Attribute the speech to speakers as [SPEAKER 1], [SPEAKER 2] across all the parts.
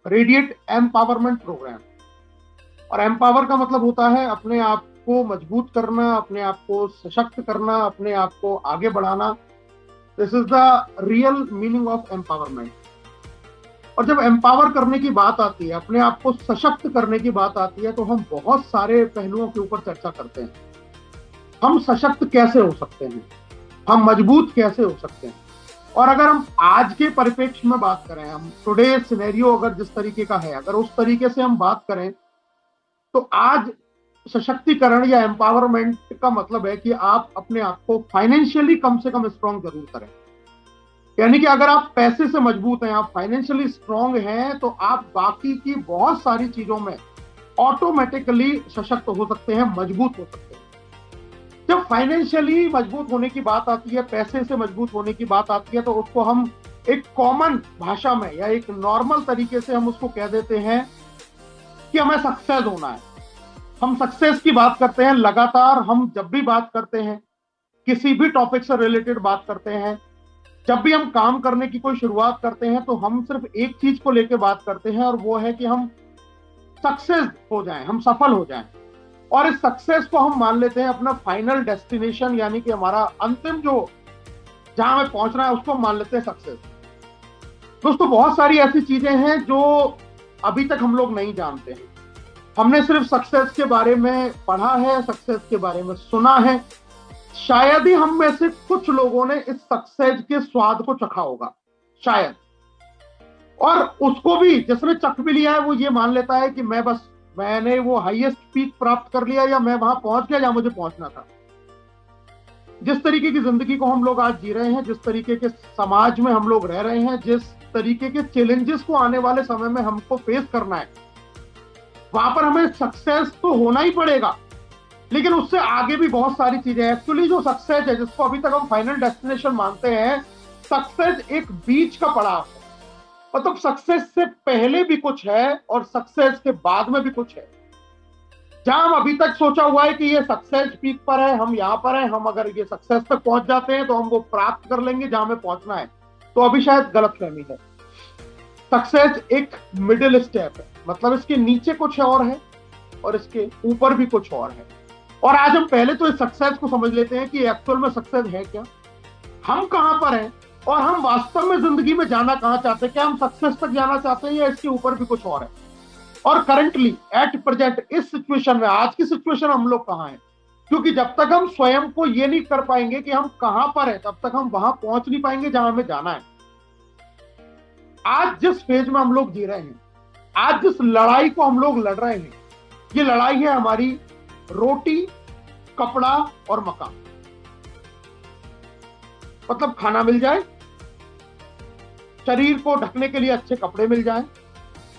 [SPEAKER 1] Radiate empowerment programme. और empower का मतलब होता है अपने आप को मजबूत करना, अपने आप को सशक्त करना, अपने आप को आगे बढ़ाना। This is the real meaning of empowerment. और जब एम्पावर करने की बात आती है, अपने आप को सशक्त करने की बात आती है, तो हम बहुत सारे पहलुओं के ऊपर चर्चा करते हैं। हम सशक्त कैसे हो सकते हैं, हम मजबूत कैसे हो सकते हैं। और अगर हम आज के परिप्रेक्ष्य में बात करें, हम टुडे सिनेरियो अगर जिस तरीके का है, अगर उस तरीके से हम बात करें, तो आज सशक्तिकरण या एम्पावरमेंट का मतलब है कि आप अपने आप को फाइनेंशियली कम से कम स्ट्रांग जरूर करें। यानी कि अगर आप पैसे से मजबूत हैं, आप फाइनेंशियली स्ट्रांग हैं, तो आप बाकी की बहुत सारी चीजों में ऑटोमेटिकली सशक्त हो सकते हैं, मजबूत हो सकते हैं। जब फाइनेंशियली मजबूत होने की बात आती है, पैसे से मजबूत होने की बात आती है, तो उसको हम एक कॉमन भाषा में या एक नॉर्मल तरीके से हम उसको कह देते हैं कि हमें सक्सेस होना है। हम सक्सेस की बात करते हैं लगातार। हम जब भी बात करते हैं, किसी भी टॉपिक से रिलेटेड बात करते हैं, जब भी हम काम करने की कोई शुरुआत करते हैं, तो हम सिर्फ एक चीज को लेकर बात करते हैं, और वो है कि हम सक्सेस हो जाएं, हम सफल हो जाएं। और इस सक्सेस को हम मान लेते हैं अपना फाइनल डेस्टिनेशन, यानी कि हमारा अंतिम जो जहां हमें पहुंचना है उसको हम मान लेते हैं सक्सेस। दोस्तों, बहुत सारी ऐसी चीजें हैं जो अभी तक हम लोग नहीं जानते हैं। हमने सिर्फ सक्सेस के बारे में पढ़ा है, सक्सेस के बारे में सुना है। शायद ही हम में से कुछ लोगों ने इस सक्सेस के स्वाद को चखा होगा, शायद। और उसको भी जिसने चख भी लिया है, वो ये मान लेता है कि मैंने वो हाईएस्ट पीक प्राप्त कर लिया, या मैं वहां पहुंच गया जहां मुझे पहुंचना था। जिस तरीके की जिंदगी को हम लोग आज जी रहे हैं, जिस तरीके के समाज में हम लोग रह रहे हैं, जिस तरीके के चैलेंजेस को आने वाले समय में हमको फेस करना है, वहां पर हमें सक्सेस तो होना ही पड़ेगा। लेकिन उससे आगे भी बहुत सारी चीजें हैं। एक्चुअली जो सक्सेस है, जिसको अभी तक हम फाइनल डेस्टिनेशन मानते हैं, सक्सेस एक बीच का पड़ाव है। मतलब सक्सेस से पहले भी कुछ है और सक्सेस के बाद में भी कुछ है। जहां हम अभी तक सोचा हुआ है कि ये सक्सेस पीक पर है, हम यहां पर हैं, हम अगर ये सक्सेस तक पहुंच जाते हैं तो हम वो प्राप्त कर लेंगे जहां हमें पहुंचना है, तो अभी शायद गलतफहमी है। सक्सेस एक मिडिल स्टेप है, मतलब इसके नीचे कुछ और है और इसके ऊपर भी कुछ और है। और आज हम पहले तो इस सक्सेस को समझ लेते हैं कि एक्चुअल में सक्सेस है क्या, हम कहां पर हैं, और हम वास्तव में जिंदगी में जाना कहां चाहते हैं। क्या हम सक्सेस तक जाना चाहते हैं, या इसके ऊपर भी कुछ और है। और करंटली एट प्रेजेंट इस सिचुएशन में, आज की सिचुएशन हम लोग कहां हैं। क्योंकि जब तक हम स्वयं को ये नहीं कर पाएंगे कि हम कहां पर हैं, तब तक हम वहां पहुंच नहीं पाएंगे जहां हमें जाना है। आज जिस फेज में हम लोग जी रहे हैं, आज जिस लड़ाई को हम लोग लड़ रहे हैं, ये लड़ाई है हमारी रोटी, कपड़ा और मकान। मतलब खाना मिल जाए, शरीर को ढकने के लिए अच्छे कपड़े मिल जाएं,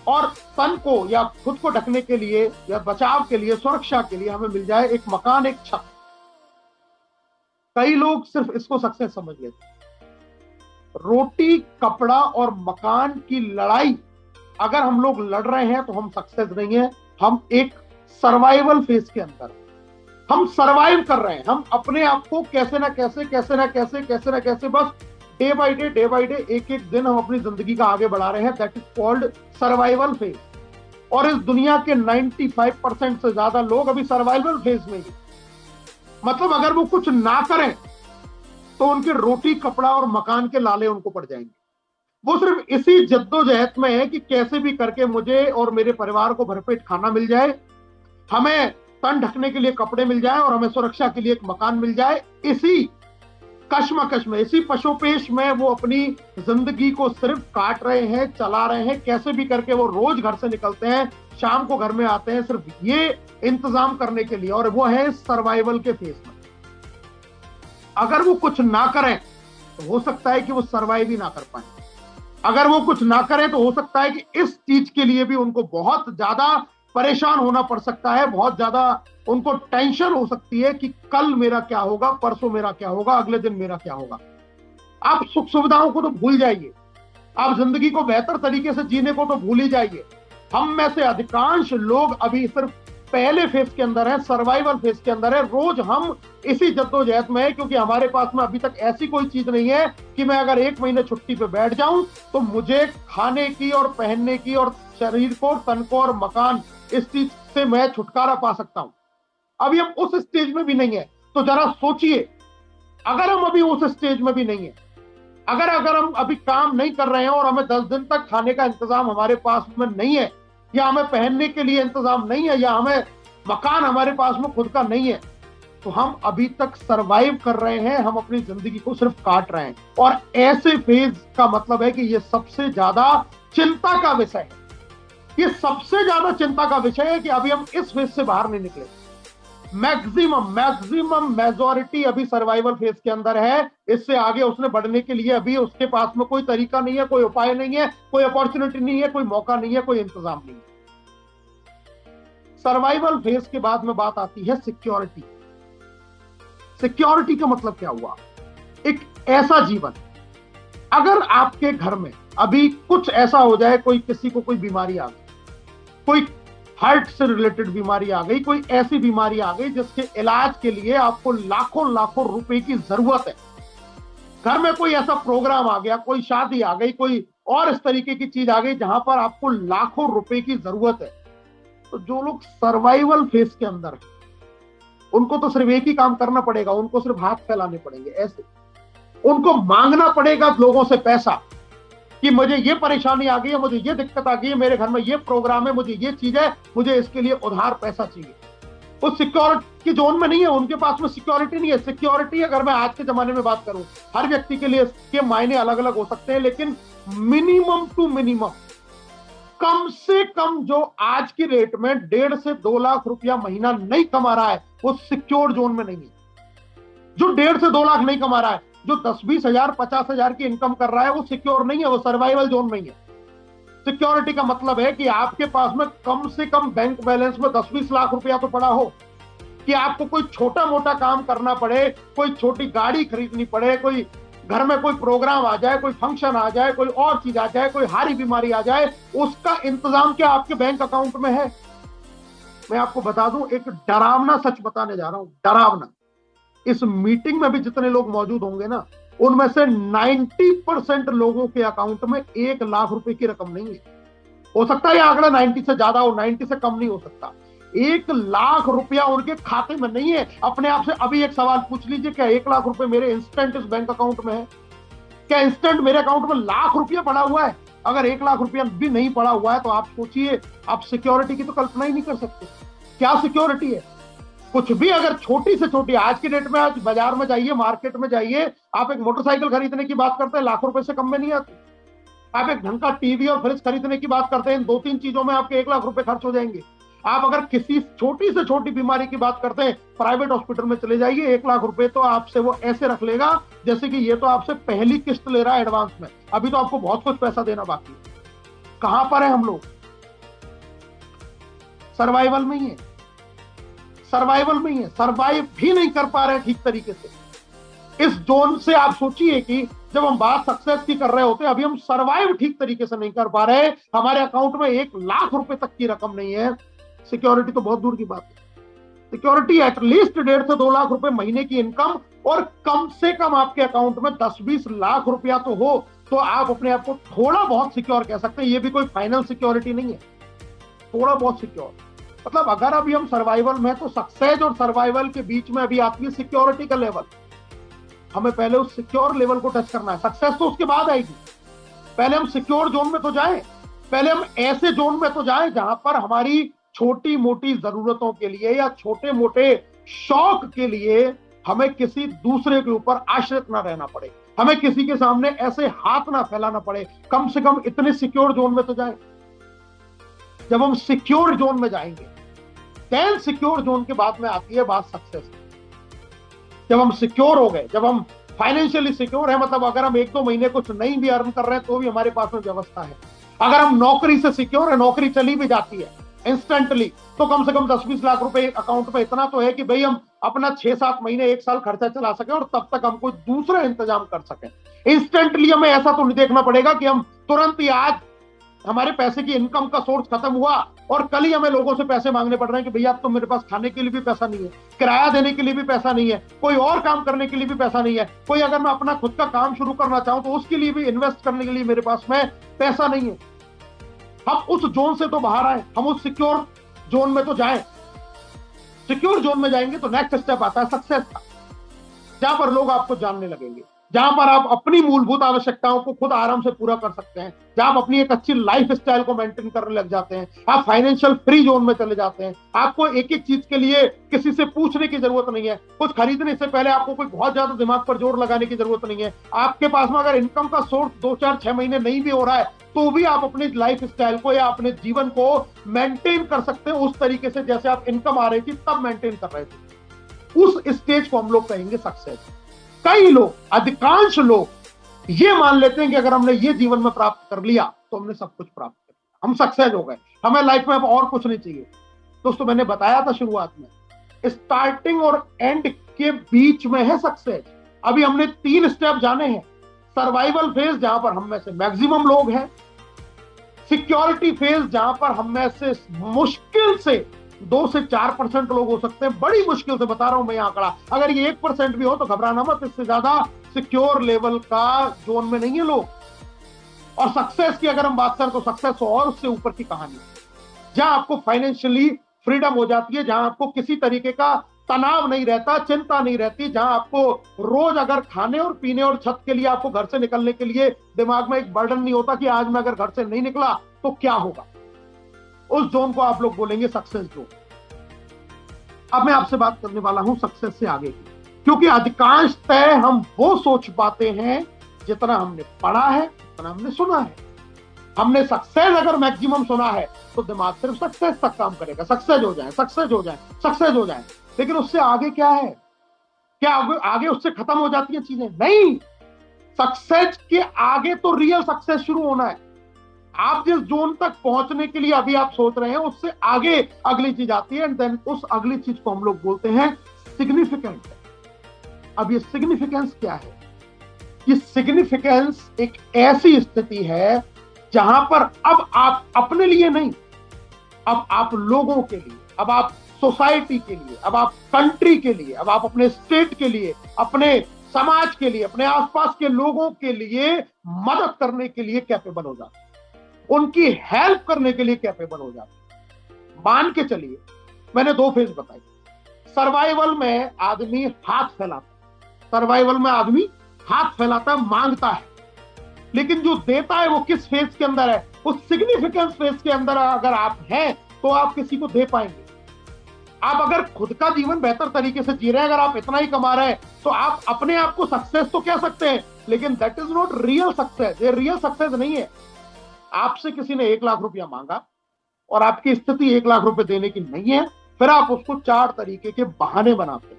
[SPEAKER 1] और तन को या खुद को ढकने के लिए या बचाव के लिए, सुरक्षा के लिए हमें मिल जाए एक मकान, एक छत। कई लोग सिर्फ इसको सक्सेस समझ लेते हैं। रोटी, कपड़ा और मकान की लड़ाई अगर हम लोग लड़ रहे हैं तो हम सक्सेस नहीं है, हम एक सर्वाइवल फेज के अंदर, हम सर्वाइव कर रहे हैं। हम अपने आप को कैसे ना कैसे बस डे बाय डे एक एक दिन हम अपनी जिंदगी का आगे बढ़ा रहे हैं। That is called survival phase. और इस दुनिया के 95% से ज्यादा लोग अभी सर्वाइवल फेज में ही। मतलब अगर वो कुछ ना करें तो उनके रोटी, कपड़ा और मकान के लाले उनको पड़ जाएंगे। वो सिर्फ इसी जद्दोजहद में है कि कैसे भी करके मुझे और मेरे परिवार को भरपेट खाना मिल जाए, हमें तन ढकने के लिए कपड़े मिल जाए, और हमें सुरक्षा के लिए एक मकान मिल जाए। इसी कश्मकश में, इसी पशोपेश में वो अपनी जिंदगी को सिर्फ काट रहे हैं, चला रहे हैं। कैसे भी करके वो रोज घर से निकलते हैं, शाम को घर में आते हैं, सिर्फ ये इंतजाम करने के लिए, और वो है सर्वाइवल के फेज में। अगर वो कुछ ना करें तो हो सकता है कि वो सर्वाइव ही ना कर पाए। अगर वो कुछ ना करें तो हो सकता है कि इस चीज के लिए भी उनको बहुत ज्यादा परेशान होना पड़ सकता है, बहुत ज्यादा उनको टेंशन हो सकती है कि कल मेरा क्या होगा, परसों मेरा क्या होगा, अगले दिन मेरा क्या होगा। आप सुख सुविधाओं को तो भूल जाइए, आप जिंदगी को बेहतर तरीके से जीने को तो भूल ही जाइए। हम में से अधिकांश लोग अभी सिर्फ पहले फेज के अंदर है, सर्वाइवल फेज के अंदर है। रोज हम इसी जद्दोजहद में है, क्योंकि हमारे पास में अभी तक ऐसी कोई चीज नहीं है कि मैं अगर 1 महीने छुट्टी पे बैठ जाऊं तो मुझे खाने की और पहनने की और शरीर को, तन को और मकान, इस चीज से मैं छुटकारा पा सकता हूं। अभी हम उस स्टेज में भी नहीं है। तो जरा सोचिए, अगर हम अभी उस स्टेज में भी नहीं है, अगर हम अभी काम नहीं कर रहे हैं और हमें 10 दिन तक खाने का इंतजाम हमारे पास में नहीं है, या हमें पहनने के लिए इंतजाम नहीं है, या हमें मकान हमारे पास में खुद का नहीं है, तो हम अभी तक सरवाइव कर रहे हैं, हम अपनी जिंदगी को सिर्फ काट रहे हैं। और ऐसे फेज का मतलब है कि ये सबसे ज्यादा चिंता का विषय है। ये सबसे ज्यादा चिंता का विषय है कि अभी हम इस फेज से बाहर नहीं निकले। मैक्सिमम मेजॉरिटी अभी सर्वाइवल फेज के अंदर है। इससे आगे उसने बढ़ने के लिए अभी उसके पास में कोई तरीका नहीं है, कोई उपाय नहीं है, कोई अपॉर्चुनिटी नहीं है, कोई मौका नहीं है, कोई इंतजाम नहीं है। सर्वाइवल फेज के बाद में बात आती है सिक्योरिटी। सिक्योरिटी का मतलब क्या हुआ? एक ऐसा जीवन, अगर आपके घर में अभी कुछ ऐसा हो जाए, कोई किसी को कोई बीमारी आ गई, कोई हार्ट से रिलेटेड बीमारी आ गई, कोई ऐसी बीमारी आ गई जिसके इलाज के लिए आपको लाखों लाखों रुपए की जरूरत है, घर में कोई ऐसा प्रोग्राम आ गया, कोई शादी आ गई, कोई और इस तरीके की चीज आ गई जहां पर आपको लाखों रुपए की जरूरत है, तो जो लोग सर्वाइवल फेज के अंदर है उनको तो सिर्फ एक ही काम करना पड़ेगा, उनको सिर्फ हाथ फैलाने पड़ेंगे। ऐसे उनको मांगना पड़ेगा लोगों से पैसा कि मुझे ये परेशानी आ गई है, मुझे ये दिक्कत आ गई है, मेरे घर में ये प्रोग्राम है, मुझे ये चीज है, मुझे इसके लिए उधार पैसा चाहिए। वो सिक्योरिटी की जोन में नहीं है, उनके पास में सिक्योरिटी नहीं है। सिक्योरिटी अगर मैं आज के जमाने में बात करूं, हर व्यक्ति के लिए इसके मायने अलग अलग हो सकते हैं, लेकिन मिनिमम टू मिनिमम, कम से कम जो आज की रेट में 1.5 से 2 लाख रुपया महीना नहीं कमा रहा है वो सिक्योर जोन में नहीं है। जो 1.5 से 2 लाख नहीं कमा रहा है, जो 10-20 हजार 50 हजार की इनकम कर रहा है, वो सिक्योर नहीं है, वो सर्वाइवल जोन में ही है। सिक्योरिटी का मतलब है कि आपके पास में कम से कम बैंक बैलेंस में 10-20 लाख रुपया तो पड़ा हो, कि आपको कोई छोटा मोटा काम करना पड़े, कोई छोटी गाड़ी खरीदनी पड़े, कोई घर में कोई प्रोग्राम आ जाए, कोई फंक्शन आ जाए, कोई और चीज आ जाए, कोई हारी बीमारी आ जाए, उसका इंतजाम क्या आपके बैंक अकाउंट में है? मैं आपको बता दूं, एक डरावना सच बताने जा रहा हूं, डरावना। इस मीटिंग में भी जितने लोग मौजूद होंगे ना, उनमें से 90% लोगों के अकाउंट में 1 लाख रुपए की रकम नहीं है। हो सकता है ये आंकड़ा 90 से ज्यादा हो, 90 से कम नहीं हो सकता। 1 लाख रुपया उनके खाते में नहीं है। अपने आप से अभी एक सवाल पूछ लीजिए, क्या 1 लाख रुपए मेरे इंस्टेंट इस बैंक अकाउंट में है? क्या इंस्टेंट मेरे अकाउंट में लाख रुपया पड़ा हुआ है? अगर 1 लाख रुपया भी नहीं पड़ा हुआ है तो आप सोचिए, आप सिक्योरिटी की तो कल्पना ही नहीं कर सकते। क्या सिक्योरिटी है? कुछ भी अगर छोटी से छोटी, आज की डेट में, आज बाजार में जाइए, मार्केट में जाइए, आप एक मोटरसाइकिल खरीदने की बात करते हैं, लाख रुपए से कम में नहीं आती। आप एक ढंग का टीवी और फ्रिज खरीदने की बात करते हैं, 2-3 चीजों में आपके 1 लाख रुपए खर्च हो जाएंगे। आप अगर किसी छोटी से छोटी बीमारी की बात करते हैं, प्राइवेट हॉस्पिटल में चले जाइए, 1 लाख रुपए तो आपसे वो ऐसे रख लेगा जैसे कि ये तो आपसे पहली किस्त ले रहा है एडवांस में, अभी तो आपको बहुत कुछ पैसा देना बाकी है। कहां पर है हम लोग? सर्वाइवल में ही है, सर्वाइवल में ही है, सर्वाइव भी नहीं कर पा रहे ठीक तरीके से। इस जोन से आप सोचिए कि जब हम बात सक्सेस की कर रहे होते हैं, अभी हम सर्वाइव ठीक तरीके से नहीं कर पा रहे, हमारे अकाउंट में 1 लाख रुपए तक की रकम नहीं है। सिक्योरिटी तो बहुत दूर की बात है। सिक्योरिटी एटलीस्ट 1.5 से 2 लाख रुपए महीने की इनकम, और कम से कम आपके अकाउंट में 10-20 लाख रुपया तो हो, तो आप अपने आप को थोड़ा बहुत सिक्योर कह सकते हैं। ये भी कोई फाइनल सिक्योरिटी नहीं है, थोड़ा बहुत सिक्योर। मतलब अगर अभी हम सर्वाइवल में, तो सक्सेस और सर्वाइवल के बीच में अभी आती है सिक्योरिटी का लेवल। हमें पहले उस सिक्योर लेवल को टच करना है, सक्सेस तो उसके बाद आएगी। पहले हम सिक्योर जोन में तो जाएं, पहले हम ऐसे जोन में तो जाएं जहां पर हमारी छोटी मोटी जरूरतों के लिए या छोटे मोटे शौक के लिए हमें किसी दूसरे के ऊपर आश्रित ना रहना पड़े, हमें किसी के सामने ऐसे हाथ ना फैलाना पड़े। कम से कम इतने सिक्योर जोन में तो जाएं। जब हम सिक्योर जोन में जाएंगे, देन सिक्योर जोन के बाद में आती है बात सक्सेस। जब हम सिक्योर हो गए, जब हम फाइनेंशियली सिक्योर है, मतलब अगर हम 1-2 महीने कुछ नहीं भी अर्न कर रहे हैं तो भी हमारे पास में व्यवस्था है। अगर हम नौकरी से सिक्योर है, नौकरी चली भी जाती है इंस्टेंटली, तो कम से कम 10-20 लाख रुपए अकाउंट में इतना तो है कि भाई हम अपना 6-7 महीने 1 साल खर्चा चला सके और तब तक हम कोई दूसरा इंतजाम कर सकें। इंस्टेंटली हमें ऐसा तो नहीं देखना पड़ेगा कि हम तुरंत ही, आज हमारे पैसे की इनकम का सोर्स खत्म हुआ और कल ही हमें लोगों से पैसे मांगने पड़ रहे हैं कि भैया अब तो मेरे पास खाने के लिए भी पैसा नहीं है, किराया देने के लिए भी पैसा नहीं है, कोई और काम करने के लिए भी पैसा नहीं है, कोई अगर मैं अपना खुद का काम शुरू करना चाहूं तो उसके लिए भी इन्वेस्ट करने के लिए मेरे पास में पैसा नहीं है। हम उस जोन से तो बाहर आए, हम उस सिक्योर जोन में तो जाएं। सिक्योर जोन में जाएंगे तो नेक्स्ट स्टेप आता है सक्सेस का, जहां पर लोग आपको जानने लगेंगे, जहां पर आप अपनी मूलभूत आवश्यकताओं को खुद आराम से पूरा कर सकते हैं, जहां आप अपनी एक अच्छी लाइफ स्टाइल को मेंटेन करने लग जाते हैं, आप फाइनेंशियल फ्री जोन में चले जाते हैं। आपको एक एक चीज के लिए किसी से पूछने की जरूरत नहीं है, कुछ खरीदने से पहले आपको कोई बहुत ज्यादा दिमाग पर जोर लगाने की जरूरत नहीं है। आपके पास में अगर इनकम का सोर्स 2 4 6 महीने नहीं भी हो रहा है तो भी आप अपनी लाइफ स्टाइल को या अपने जीवन को मेंटेन कर सकते हैं उस तरीके से जैसे आप इनकम आ रही थी तब मेंटेन कर रहे थे। उस स्टेज को हम लोग कहेंगे सक्सेस। कई लोग, अधिकांश लोग ये मान लेते हैं कि अगर हमने ये जीवन में प्राप्त कर लिया तो हमने सब कुछ प्राप्त कर लिया, हम सक्सेस हो गए, हमें लाइफ में अब और कुछ नहीं चाहिए। दोस्तों, मैंने बताया था शुरुआत में, स्टार्टिंग और एंड के बीच में है सक्सेस। अभी हमने 3 स्टेप जाने हैं। सर्वाइवल फेज, जहां पर हम में से मैक्सिमम लोग हैं। सिक्योरिटी फेज, जहां पर हम में से मुश्किल से 2 से 4% लोग हो सकते हैं, बड़ी मुश्किल से बता रहा हूं मैं ये आंकड़ा, अगर ये 1% भी हो तो घबराना मत, इससे ज्यादा सिक्योर लेवल का जोन में नहीं है लोग। और सक्सेस की अगर हम बात करें तो सक्सेस और उससे ऊपर की कहानी, जहां आपको फाइनेंशियली फ्रीडम हो जाती है, जहां आपको किसी तरीके का तनाव नहीं रहता, चिंता नहीं रहती, जहां आपको रोज अगर खाने और पीने और छत के लिए आपको घर से निकलने के लिए दिमाग में एक बर्डन नहीं होता कि आज मैं अगर घर से नहीं निकला तो क्या होगा। उस जोन को आप लोग बोलेंगे सक्सेस जोन। अब मैं आपसे बात करने वाला हूं सक्सेस से आगे की, क्योंकि अधिकांशतः हम वो सोच पाते हैं जितना हमने पढ़ा है, जितना हमने सुना है। हमने सक्सेस अगर मैक्सिमम सुना है तो दिमाग सिर्फ सक्सेस तक काम करेगा, सक्सेस हो जाए, सक्सेस हो जाए, सक्सेस हो जाए। लेकिन उससे आगे क्या है? क्या आगे उससे खत्म हो जाती है चीजें? नहीं, सक्सेस के आगे तो रियल सक्सेस शुरू होना है। आप जिस जोन तक पहुंचने के लिए अभी आप सोच रहे हैं उससे आगे अगली चीज आती है, एंड देन उस अगली चीज को हम लोग बोलते हैं सिग्निफिकेंट। अब ये सिग्निफिकेंस क्या है? ये सिग्निफिकेंस एक ऐसी स्थिति है जहां पर अब आप अपने लिए नहीं, अब आप लोगों के लिए, अब आप सोसाइटी के लिए, अब आप कंट्री के लिए, अब आप अपने स्टेट के लिए, अपने समाज के लिए, अपने आसपास के लोगों के लिए मदद करने के लिए कैपेबल हो जाते हैं, उनकी हेल्प करने के लिए कैपेबल हो जाते हैं। मान के चलिए, मैंने 2 फेज बताई। सर्वाइवल में आदमी हाथ फैलाता है, सर्वाइवल में आदमी हाथ फैलाता है, मांगता है, लेकिन जो देता है वो किस फेज के अंदर है? उस सिग्निफिकेंस फेज के अंदर अगर आप हैं तो आप किसी को दे पाएंगे। आप अगर खुद का जीवन बेहतर तरीके से जी रहे हैं, अगर आप इतना ही कमा रहे हैं तो आप अपने आप को सक्सेस तो कह सकते हैं, लेकिन that is not real success. ये रियल सक्सेस नहीं है। आपसे किसी ने 1 लाख रुपया मांगा और आपकी स्थिति 1 लाख रुपए देने की नहीं है, फिर आप उसको 4 तरीके के बहाने बनाते हैं।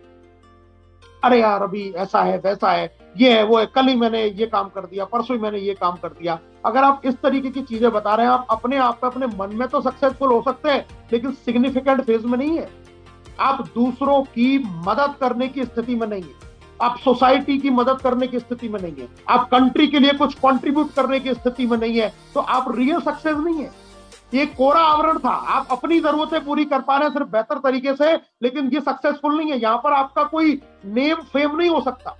[SPEAKER 1] अरे यार, अभी ऐसा है, वैसा है, ये है, वो है, कल ही मैंने ये काम कर दिया, परसों ही मैंने ये काम कर दिया। अगर आप इस तरीके की चीजें बता रहे हैं, आप अपने आप पे, अपने मन में तो सक्सेसफुल हो सकते हैं, लेकिन सिग्निफिकेंट फेज में नहीं है। आप दूसरों की मदद करने की स्थिति में नहीं है, आप सोसाइटी की मदद करने की स्थिति में नहीं है, आप कंट्री के लिए कुछ कंट्रीब्यूट करने की स्थिति में नहीं है, तो आप रियल सक्सेस नहीं है। ये कोरा आवरण था। आप अपनी जरूरतें पूरी कर पा रहे हैं सिर्फ बेहतर तरीके से, लेकिन ये सक्सेसफुल नहीं है। यहां पर आपका कोई नेम फेम नहीं हो सकता।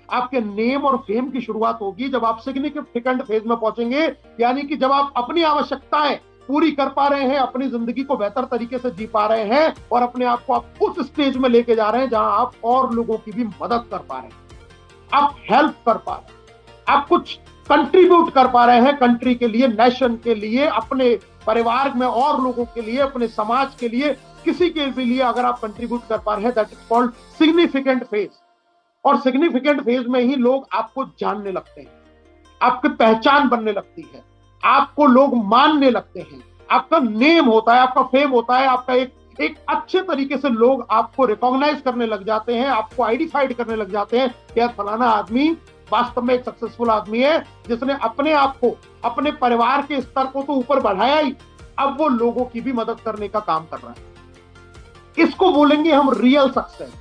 [SPEAKER 1] आपके नेम और फेम की शुरुआत होगी जब आप सिग्निफिकेंट फेज में पहुंचेंगे, यानी कि जब आप अपनी आवश्यकताएं पूरी कर पा रहे हैं, अपनी जिंदगी को बेहतर तरीके से जी पा रहे हैं और अपने आप को आप उस स्टेज में लेके जा रहे हैं जहां आप और लोगों की भी मदद कर पा रहे हैं, आप हेल्प कर पा रहे हैं, आप कुछ कंट्रीब्यूट कर पा रहे हैं कंट्री के लिए, नेशन के लिए, अपने परिवार में और लोगों के लिए, अपने समाज के लिए, किसी के भी लिए अगर आप कंट्रीब्यूट कर पा रहे हैं, that is called significant phase. और सिग्निफिकेंट फेज में ही लोग आपको जानने लगते हैं, आपकी पहचान बनने लगती है, आपको लोग मानने लगते हैं, आपका नेम होता है, आपका फेम होता है, आपका एक अच्छे तरीके से लोग आपको रिकॉग्नाइज करने लग जाते हैं, आपको आइडेंटिफाइड करने लग जाते हैं कि यार फलाना आदमी वास्तव में एक सक्सेसफुल आदमी है, जिसने अपने आप को, अपने परिवार के स्तर को तो ऊपर बढ़ाया ही, अब वो लोगों की भी मदद करने का काम कर रहा है। इसको बोलेंगे हम रियल सक्सेस।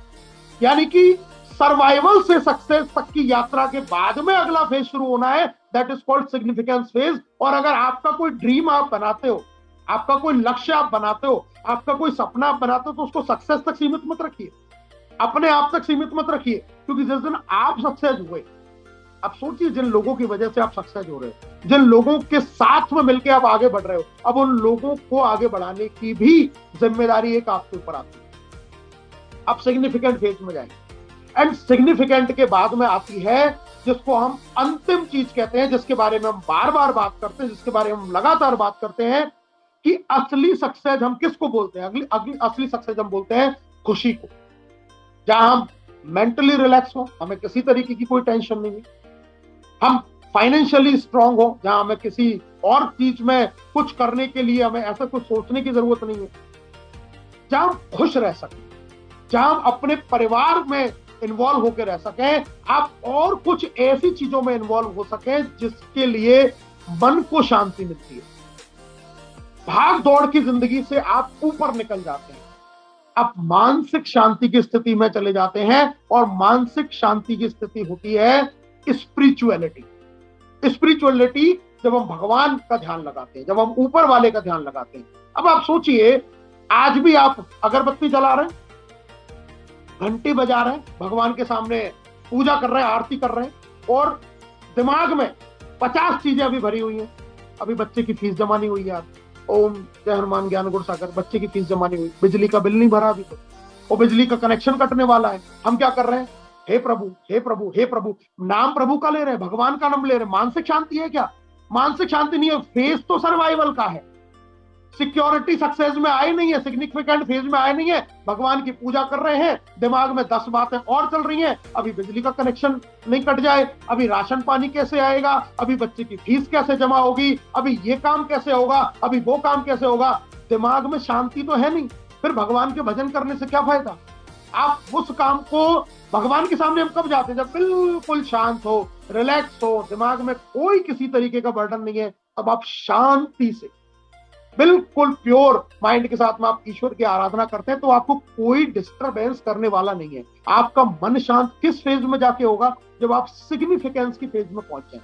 [SPEAKER 1] यानी कि सर्वाइवल से सक्सेस तक की यात्रा के बाद में अगला फेज शुरू होना है, that is called significance phase. और अगर आपका कोई ड्रीम आप बनाते हो, आपका कोई लक्ष्य आप बनाते हो, आपका कोई सपना आप बनाते हो, तो उसको सक्सेस तक सीमित मत रखिए, अपने आप तक सीमित मत रखिए, क्योंकि जिस दिन आप सक्सेस हुए, अब सोचिए जिन लोगों की वजह से आप सक्सेस हो रहे हो, जिन लोगों के साथ में मिलकर आप आगे बढ़ रहे हो, अब उन लोगों को आगे बढ़ाने की भी जिम्मेदारी एक आपके ऊपर आती है। अब सिग्निफिकेंट फेज में जाएंगे, एंड सिग्निफिकेंट के बाद में आती है जिसको हम अंतिम चीज कहते हैं, जिसके बारे में हम बार बार बात करते हैं, जिसके बारे में हम लगातार बात करते हैं कि असली सक्सेस हम किसको बोलते हैं। अगली अगली असली सक्सेस हम बोलते हैं खुशी को, जहां हम मेंटली रिलैक्स हो, हमें किसी तरीके की कोई टेंशन नहीं है, हम फाइनेंशियली स्ट्रांग हो, जहां हमें किसी और चीज में कुछ करने के लिए हमें ऐसा कुछ सोचने की जरूरत नहीं है, जहां हम खुश रह सकें, जहां हम अपने परिवार में इन्वॉल्व होकर रह सकें, आप और कुछ ऐसी चीजों में इन्वॉल्व हो सकें जिसके लिए मन को शांति मिलती है। भाग दौड़ की जिंदगी से आप ऊपर निकल जाते हैं, आप मानसिक शांति की स्थिति में चले जाते हैं, और मानसिक शांति की स्थिति होती है स्पिरिचुअलिटी। स्पिरिचुअलिटी जब हम भगवान का ध्यान लगाते हैं, जब हम ऊपर वाले का ध्यान लगाते हैं। अब आप सोचिए, आज भी आप अगरबत्ती जला रहे हैं, घंटी बजा रहे हैं, भगवान के सामने पूजा कर रहे हैं, आरती कर रहे हैं, और दिमाग में 50 चीजें अभी भरी हुई हैं। अभी बच्चे की फीस जमा नहीं हुई यार, ओम जय हनुमान ज्ञान गुण सागर, बच्चे की फीस जमा नहीं हुई, बिजली का बिल नहीं भरा अभी तो, और बिजली का कनेक्शन कटने वाला है। हम क्या कर रहे हैं, हे प्रभु हे प्रभु हे प्रभु, नाम प्रभु का ले रहे हैं, भगवान का नाम ले रहे हैं। मानसिक शांति है क्या? मानसिक शांति नहीं है, फेज तो सर्वाइवल का है। सिक्योरिटी सक्सेस में आए नहीं है, सिग्निफिकेंट फेज में आए नहीं है, भगवान की पूजा कर रहे हैं, दिमाग में 10 बातें और चल रही हैं। अभी बिजली का कनेक्शन नहीं कट जाए, अभी राशन पानी कैसे आएगा, अभी बच्चे की फीस कैसे जमा होगी, अभी ये काम कैसे होगा, अभी वो काम कैसे होगा। दिमाग में शांति तो है नहीं, फिर भगवान के भजन करने से क्या फायदा। आप उस काम को, भगवान के सामने हम कब जाते हैं, जब बिल्कुल शांत हो, रिलैक्स हो, दिमाग में कोई किसी तरीके का बर्डन नहीं है। अब आप शांति से बिल्कुल प्योर माइंड के साथ में आप ईश्वर की आराधना करते हैं, तो आपको कोई डिस्टरबेंस करने वाला नहीं है। आपका मन शांत किस फेज में जाके होगा, जब आप सिग्निफिकेंस की फेज में पहुंचे,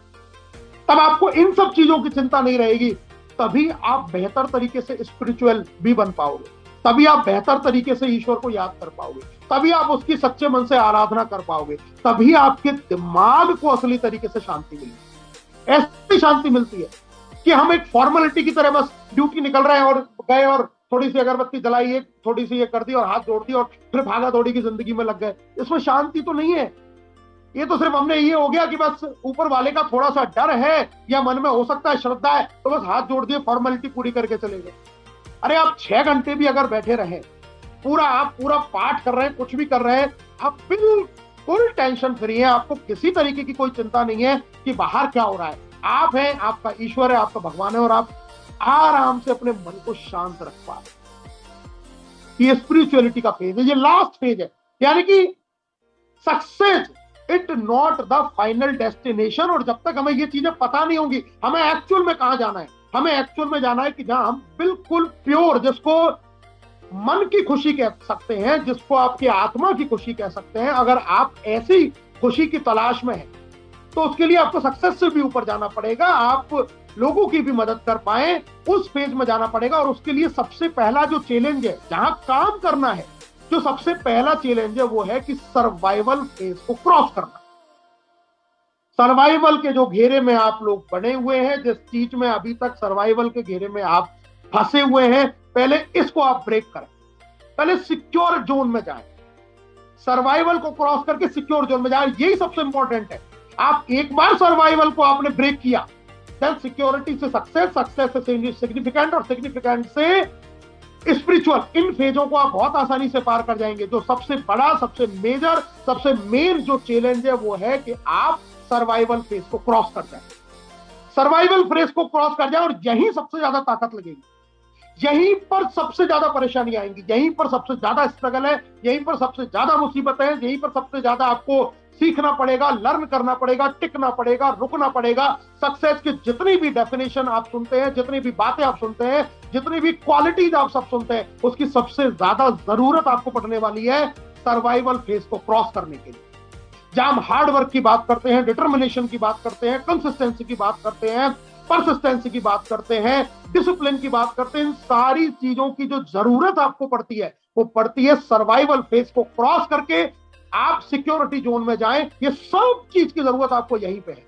[SPEAKER 1] तब आपको इन सब चीजों की चिंता नहीं रहेगी। तभी आप बेहतर तरीके से स्पिरिचुअल भी बन पाओगे, तभी आप बेहतर तरीके से ईश्वर को याद कर पाओगे, तभी आप उसकी सच्चे मन से आराधना कर पाओगे, तभी आपके दिमाग को असली तरीके से शांति मिलेगी। ऐसी शांति मिलती है कि हम एक फॉर्मेलिटी की तरह बस ड्यूटी निकल रहे हैं और गए और थोड़ी सी अगरबत्ती जलाई, एक थोड़ी सी ये कर दी और हाथ जोड़ दी और फिर भागा दौड़ी की जिंदगी में लग गए। इसमें शांति तो नहीं है। ये तो सिर्फ हमने ये हो गया कि बस ऊपर वाले का थोड़ा सा डर है या मन में हो सकता है श्रद्धा है, तो बस हाथ जोड़ दिए, फॉर्मेलिटी पूरी करके चले गए। अरे आप 6 घंटे भी अगर बैठे रहे, आप पूरा पाठ कर रहे हैं, कुछ भी कर रहे हैं, आप बिल्कुल टेंशन फ्री है, आपको किसी तरीके की कोई चिंता नहीं है कि बाहर क्या हो रहा है। आप हैं, आपका ईश्वर है, आपका भगवान है, और आप आराम से अपने मन को शांत रख पा रहे। ये स्पिरिचुअलिटी का फेज है, ये लास्ट फेज है। यानी कि success it not the final destination. और जब तक हमें ये चीजें पता नहीं होंगी, हमें एक्चुअल में कहां जाना है, हमें एक्चुअल में जाना है कि जहां हम बिल्कुल प्योर, जिसको मन की खुशी कह सकते हैं, जिसको आपकी आत्मा की खुशी कह सकते हैं, अगर आप ऐसी खुशी की तलाश में हैं, तो उसके लिए आपको सक्सेस से भी ऊपर जाना पड़ेगा, आप लोगों की भी मदद कर पाए उस फेज में जाना पड़ेगा। और उसके लिए सबसे पहला जो चैलेंज है, जहां काम करना है, जो सबसे पहला चैलेंज है वो है कि सर्वाइवल फेज को क्रॉस करना। सर्वाइवल के जो घेरे में आप लोग बने हुए हैं, जिस चीज में अभी तक सर्वाइवल के घेरे में आप फंसे हुए हैं, पहले इसको आप ब्रेक करें, पहले सिक्योर जोन में जाएं, सर्वाइवल को क्रॉस करके सिक्योर जोन में जाएं। यही सबसे इंपॉर्टेंट है। आप एक बार सर्वाइवल को आपने ब्रेक किया, देन सिक्योरिटी से सक्सेस, सक्सेस से सिग्निफिकेंट, और सिग्निफिकेंट से स्पिरिचुअल, इन फेजों को आप बहुत आसानी से पार कर जाएंगे। जो सबसे बड़ा, सबसे मेजर, सबसे मेन जो चैलेंज है वो है कि आप सर्वाइवल फेज को क्रॉस कर जाए, सर्वाइवल फेज को क्रॉस कर जाए। और यहीं सबसे ज्यादा ताकत लगेगी, यहीं पर सबसे ज्यादा परेशानी आएंगी, यहीं पर सबसे ज्यादा स्ट्रगल है, यहीं पर सबसे ज्यादा मुसीबत है, यहीं पर सबसे ज्यादा आपको सीखना पड़ेगा, लर्न करना पड़ेगा, टिकना पड़ेगा, रुकना पड़ेगा। सक्सेस की जितनी भी डेफिनेशन आप सुनते हैं, जितनी भी बातें आप सुनते हैं, जितनी भी क्वालिटीज आप सब सुनते हैं, उसकी सबसे ज्यादा जरूरत आपको पड़ने वाली है सर्वाइवल फेज को क्रॉस करने के लिए। जहां हम हार्ड वर्क की बात करते हैं, डिटर्मिनेशन की बात करते हैं, कंसिस्टेंसी की बात करते हैं, परसिस्टेंसी की बात करते हैं, डिसिप्लिन की बात करते हैं, इन सारी चीजों की जो जरूरत आपको पड़ती है, वो पड़ती है सर्वाइवल फेज को क्रॉस करके आप सिक्योरिटी जोन में जाएं, ये सब चीज की जरूरत आपको यहीं पे है।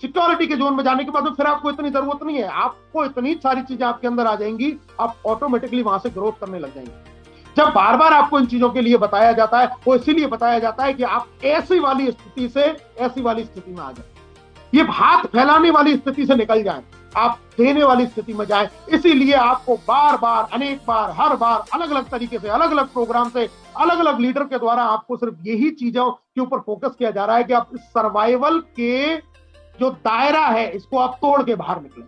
[SPEAKER 1] सिक्योरिटी के जोन में जाने के बाद फिर आपको इतनी जरूरत नहीं है, आपको इतनी सारी चीजें आपके अंदर आ जाएंगी, आप ऑटोमेटिकली वहां से ग्रोथ करने लग जाएंगे। जब बार बार आपको इन चीजों के लिए बताया जाता है, वो इसीलिए बताया जाता है कि आप ऐसी वाली स्थिति से ऐसी वाली स्थिति में आ जाए, ये हाथ फैलाने वाली स्थिति से निकल जाए, आप देने वाली स्थिति में जाए। इसीलिए आपको बार बार, अनेक बार, हर बार अलग अलग तरीके से, अलग अलग प्रोग्राम से, अलग अलग लीडर के द्वारा आपको सिर्फ यही चीजों के ऊपर फोकस किया जा रहा है कि आप इस सर्वाइवल के जो दायरा है इसको आप तोड़ के बाहर निकलें,